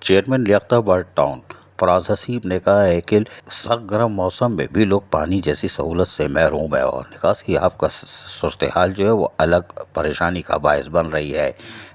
Chairman لیاقت آباد town فراز حسیب نے کہا ہے کہ سخت گرم موسم میں بھی لوگ پانی جیسی سہولت سے محروم ہیں اور نکاسی آب کا صورتحال جو ہے وہ الگ پریشانی کا باعث بن رہی ہے،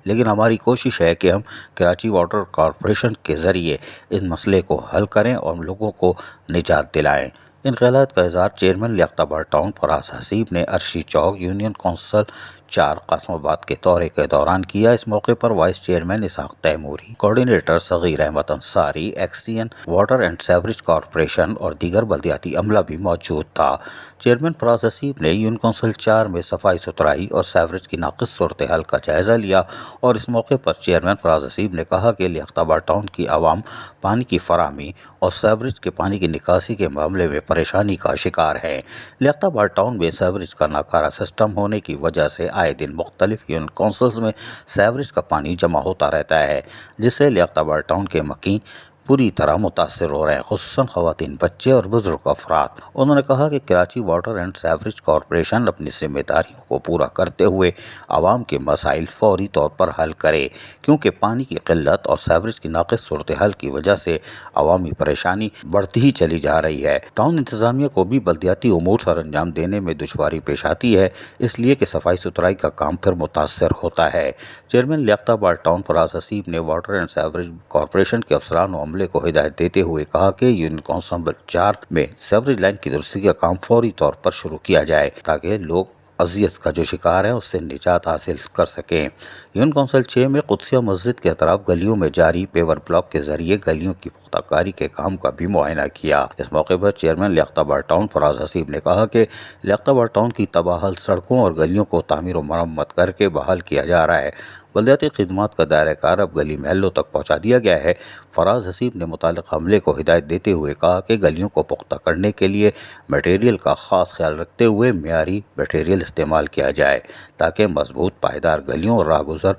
لیکن ہماری کوشش ہے کہ ہم کراچی واٹر کارپوریشن کے ذریعے اس مسئلے کو حل کریں اور لوگوں کو نجات دلائیں۔ ان خیالات کا اظہار چیئرمین لیاقت آباد ٹاؤن فراز حسیب نے عرشی چوک یونین کونسل 4 قاسم آباد کے دورے کے دوران کیا۔ اس موقع پر vice chairman Ishaq Taimuri, coordinator Saghir Ahmad Ansari, XEN water and sewerage corporation اور دیگر بلدیاتی عملہ بھی موجود تھا۔ چیئرمین فراز حسیب نے یونین کونسل 4 میں صفائی ستھرائی اور سیوریج کی ناقص صورتحال کا جائزہ لیا اور اس موقع پر چیئرمین فراز حسیب نے کہا کہ لیاقت آباد ٹاؤن کی عوام پانی کی فراہمی اور سیوریج کے پانی کی نکاسی کے معاملے میں پریشانی کا شکار ہے۔ لیاقت آباد ٹاؤن میں سیوریج کا ناکارہ سسٹم ہونے کی وجہ سے آئے دن مختلف یونین کونسلز میں سیوریج کا پانی جمع ہوتا رہتا ہے، جس سے لیاقت آباد ٹاؤن کے مکین پوری طرح متاثر ہو رہے ہیں، خصوصاً خواتین، بچے اور بزرگ افراد۔ انہوں نے کہا کہ Karachi water and sewerage corporation اپنی ذمہ داریوں کو پورا کرتے ہوئے عوام کے مسائل فوری طور پر حل کرے، کیونکہ پانی کی قلت اور سیوریج کی ناقص صورتحال کی وجہ سے عوامی پریشانی بڑھتی ہی چلی جا رہی ہے۔ ٹاؤن انتظامیہ کو بھی بلدیاتی امور سر انجام دینے میں دشواری پیش آتی ہے، اس لیے کہ صفائی ستھرائی کا کام پھر متاثر ہوتا ہے۔ چیئرمین لیاقت آباد ٹاؤن فراز حسیب نے واٹر اینڈ سیوریج کارپوریشن کے افسران و عملے کو ہدایت دیتے ہوئے کہا کہ یونین کونسل 4 میں سیوریج لائن کی درستی کا کام فوری طور پر شروع کیا جائے تاکہ لوگ اذیت کا جو شکار ہیں اس سے نجات حاصل کر سکیں۔ یونین کونسل 6 میں قدسیہ مسجد کے اطراف گلیوں میں جاری پیور بلاک کے ذریعے گلیوں کی پختہ کاری کے کام کا بھی معائنہ کیا۔ اس موقع پر چیئرمین لیاقت آباد ٹاؤن فراز حسیب نے کہا کہ لیاقت آباد ٹاؤن کی تباہل سڑکوں اور گلیوں کو تعمیر و مرمت کر کے بحال کیا جا رہا ہے۔ بلدیاتی خدمات کا دائرہ کار اب گلی محلوں تک پہنچا دیا گیا ہے۔ فراز حسیب نے متعلقہ عملے کو ہدایت دیتے ہوئے کہا کہ گلیوں کو پختہ کرنے کے لیے مٹیریل کا خاص خیال رکھتے ہوئے معیاری مٹیریل استعمال کیا جائے تاکہ مضبوط پائیدار گلیوں اور راہگزر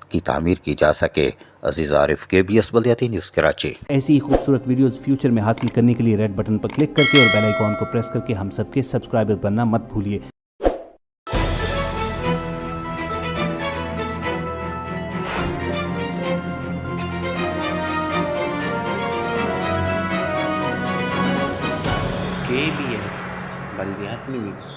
کی تعمیر کی جا سکے۔ عزیز عارف، KBS بلدیاتی نیوز کراچی۔ ایسی ہی خوبصورت ویڈیوز فیوچر میں حاصل کرنے کے لیے ریڈ بٹن پر کلک کر کے اور بیل آئیکن کو پریس کر کے ہم سب کے سبسکرائبر بننا مت بھولیے۔ KBS بلدیاتی نیوز۔